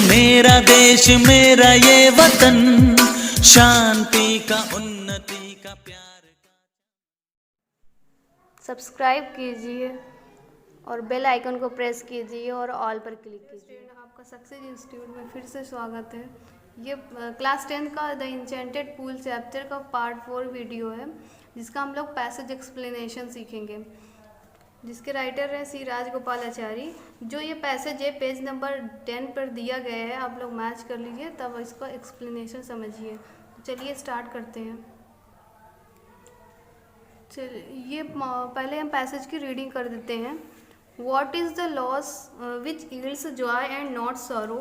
मेरा देश मेरा ये वतन, शांति का उन्नति का प्यार का। सब्सक्राइब कीजिए और बेल आइकन को प्रेस कीजिए और ऑल पर क्लिक कीजिए। आपका सक्सेस इंस्टीट्यूट में फिर से स्वागत है। ये क्लास 10 का द इंचेंटेड पूल चैप्टर का पार्ट 4 वीडियो है, जिसका हम लोग पैसेज एक्सप्लेनेशन सीखेंगे, जिसके राइटर हैं सी राजगोपालाचारी। जो ये पैसेज है पेज नंबर 10 पर दिया गया है, आप लोग मैच कर लीजिए तब इसका एक्सप्लेनेशन समझिए। तो चलिए स्टार्ट करते हैं। चलिए ये पहले हम पैसेज की रीडिंग कर देते हैं। What is the loss which yields joy and not sorrow?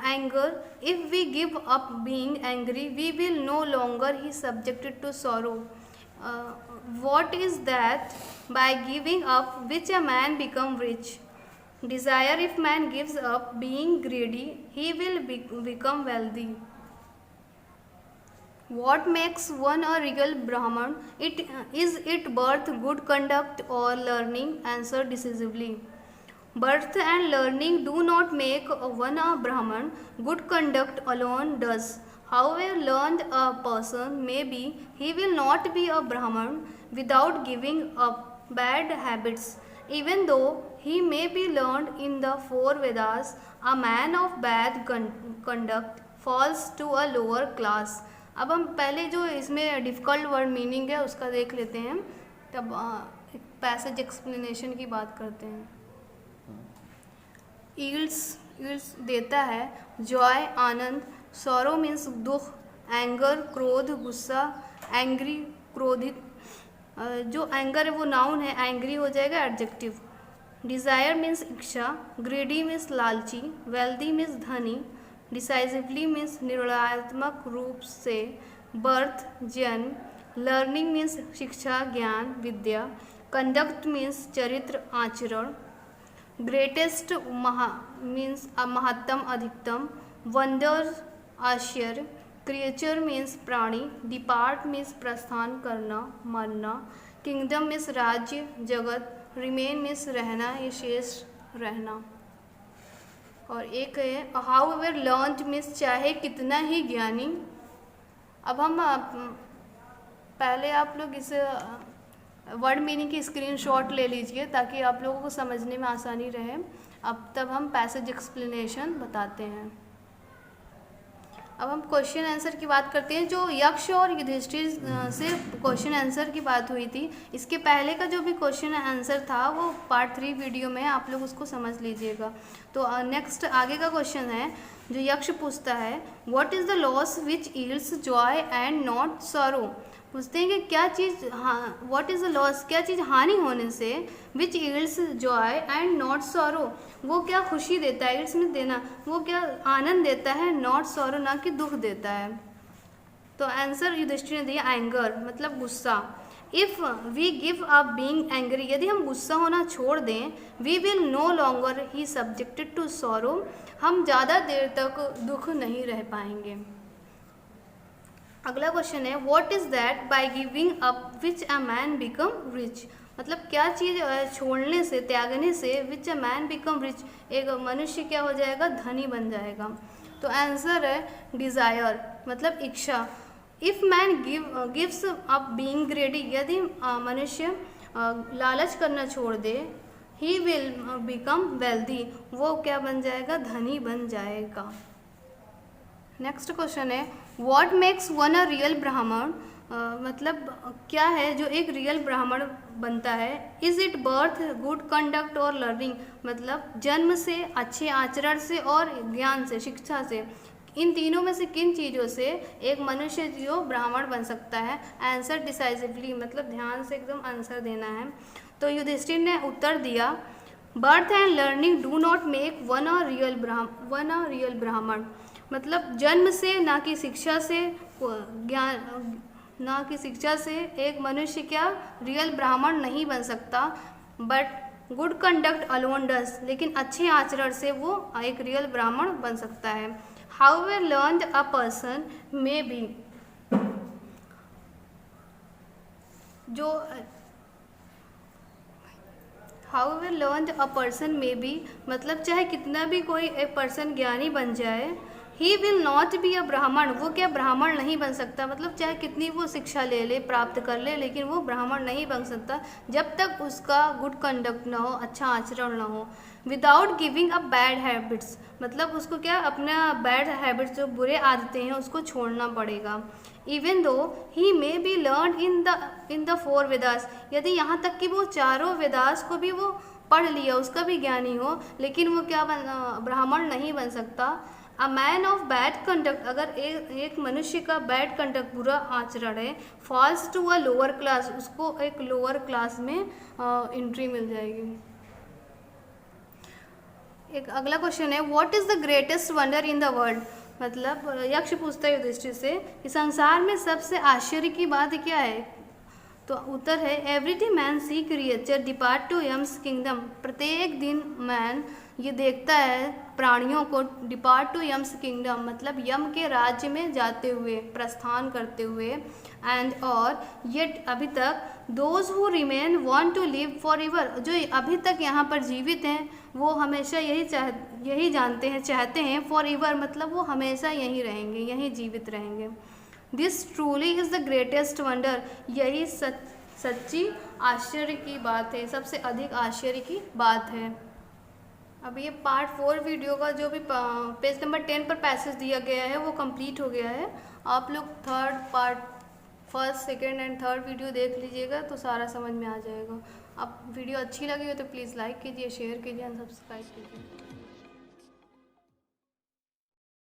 Anger. If we give up being angry, we will no longer be subjected to sorrow. What is that by giving up which a man become rich? Desire. If man gives up being greedy, he will become wealthy. What makes one a real Brahman? Is it birth, good conduct, or learning? Answer decisively. Birth and learning do not make one a Brahman. Good conduct alone does. However learned a person may be, he will not be a Brahman without giving up bad habits. Even though he may be learned in the four Vedas, a man of bad conduct falls to a lower class. अब हम पहले जो इसमें difficult word meaning है उसका देख लेते हैं, तब पैसेज एक्सप्लेनेशन की बात करते हैं। ईल्ड्स देता है जॉय आनंद, सॉरो मीन्स दुख, एंगर क्रोध गुस्सा, एंग्री क्रोधित। जो एंगर है वो नाउन है, एंग्री हो जाएगा एडजेक्टिव। डिज़ायर मीन्स इच्छा, ग्रेडी मीन्स लालची, वेल्दी मीन्स धनी, डिसाइसिवली मीन्स निर्णयात्मक रूप से, बर्थ जन्म, लर्निंग मीन्स शिक्षा ज्ञान विद्या, कंडक्ट मीन्स चरित्र आचरण, ग्रेटेस्ट मीन्स महत्तम अधिकतम, वंडर आश्चर्य, क्रिएचर मीन्स प्राणी, डिपार्ट मीन्स प्रस्थान करना मरना, किंगडम मीन्स राज्य जगत, रिमेन मीन्स रहना या शेष रहना। और एक है हाउ एवर लर्न्ड मीन्स चाहे कितना ही ज्ञानी। अब हम पहले आप लोग इस वर्ड मीनिंग की स्क्रीनशॉट ले लीजिए ताकि आप लोगों को समझने में आसानी रहे। अब तब हम पैसेज एक्सप्लेनेशन बताते हैं। अब हम क्वेश्चन आंसर की बात करते हैं। जो यक्ष और युधिष्ठिर से क्वेश्चन आंसर की बात हुई थी, इसके पहले का जो भी क्वेश्चन आंसर था वो पार्ट 3 वीडियो में, आप लोग उसको समझ लीजिएगा। तो नेक्स्ट आगे का क्वेश्चन है जो यक्ष पूछता है, what is the loss which yields Joy and not sorrow. पूछते हैं कि क्या चीज़ व्हाट इज़ द लॉस, क्या चीज़ हानि होने से, which yields Joy and not sorrow, वो क्या खुशी देता है, यील्ड्स में देना, वो क्या आनंद देता है, नॉट सॉरो ना कि दुख देता है। तो आंसर युधिष्ठिर ने दिया एंगर मतलब गुस्सा। If we give up being angry, यदि हम गुस्सा होना छोड़ दें, we will no longer be subjected to sorrow, हम ज़्यादा देर तक दुख नहीं रह पाएंगे। अगला क्वेश्चन है what is that by giving up which a man become rich, मतलब क्या चीज़ छोड़ने से त्यागने से विच अ मैन बिकम रिच, एक मनुष्य क्या हो जाएगा, धनी बन जाएगा। तो आंसर है डिज़ायर मतलब इच्छा। If man gives up being ग्रेडी, यदि मनुष्य लालच करना छोड़ दे, ही विल बिकम वेल्दी, वो क्या बन जाएगा, धनी बन जाएगा। नेक्स्ट क्वेश्चन है what makes one a real ब्राह्मण, मतलब क्या है जो एक रियल ब्राह्मण बनता है। Is it birth good conduct और लर्निंग, मतलब जन्म से, अच्छे आचरण से और ज्ञान से, शिक्षा से, इन तीनों में से किन चीज़ों से एक मनुष्य जो ब्राह्मण बन सकता है। आंसर डिसाइसिवली मतलब ध्यान से एकदम आंसर देना है। तो युधिष्ठिर ने उत्तर दिया birth and learning do not make one a real ब्राह्मण, मतलब जन्म से ना कि शिक्षा से, ज्ञान ना कि शिक्षा से एक मनुष्य क्या रियल ब्राह्मण नहीं बन सकता, बट गुड कंडक्ट अलोन डस, लेकिन अच्छे आचरण से वो एक रियल ब्राह्मण बन सकता है। However learned a person may be, जो however learned a person may be, मतलब चाहे कितना भी कोई एक पर्सन ज्ञानी बन जाए, he will not be a ब्राह्मण, वो क्या ब्राह्मण नहीं बन सकता, मतलब चाहे कितनी वो शिक्षा ले ले, प्राप्त कर ले, लेकिन वो ब्राह्मण नहीं बन सकता जब तक उसका गुड कंडक्ट ना हो, अच्छा आचरण ना हो। Without giving up bad habits, मतलब उसको क्या अपना बैड हैबिट्स जो बुरे आदतें हैं उसको छोड़ना पड़ेगा। Even though he may be learn in the 4 Vedas, यदि यहाँ तक कि वो चारों वेदास को भी वो पढ़ लिया, उसका भी ज्ञानी हो, लेकिन वो क्या ब्राह्मण नहीं बन सकता। A man of bad conduct, अगर एक मनुष्य का बैड कंडक्ट बुरा आचरण है, falls to a lower class, उसको एक लोअर क्लास में एंट्री मिल जाएगी। एक अगला क्वेश्चन है, what is the greatest wonder in the world, मतलब यक्ष पूछता है युधिष्ठिर से कि संसार में सबसे आश्चर्य की बात क्या है। तो उत्तर है, everyday man see creature depart to Yam's kingdom, प्रत्येक दिन मैन ये देखता है प्राणियों को डिपार्ट टू यम्स किंगडम, मतलब यम के राज्य में जाते हुए, प्रस्थान करते हुए। एंड और येट अभी तक those who remain want to live forever, जो अभी तक यहाँ पर जीवित हैं वो हमेशा यही जानते हैं, चाहते हैं, फॉर एवर मतलब वो हमेशा यहीं रहेंगे, यहीं जीवित रहेंगे। This truly is the greatest wonder, यही सच्ची आश्चर्य की बात है, सबसे अधिक आश्चर्य की बात है। अब ये पार्ट 4 वीडियो का जो भी पेज नंबर 10 पर पैसेज दिया गया है वो कंप्लीट हो गया है। आप लोग first, second and third video देख लीजिएगा तो सारा समझ में आ जाएगा। अब वीडियो अच्छी लगी हो तो प्लीज़ लाइक कीजिए, शेयर कीजिए एंड सब्सक्राइब कीजिए।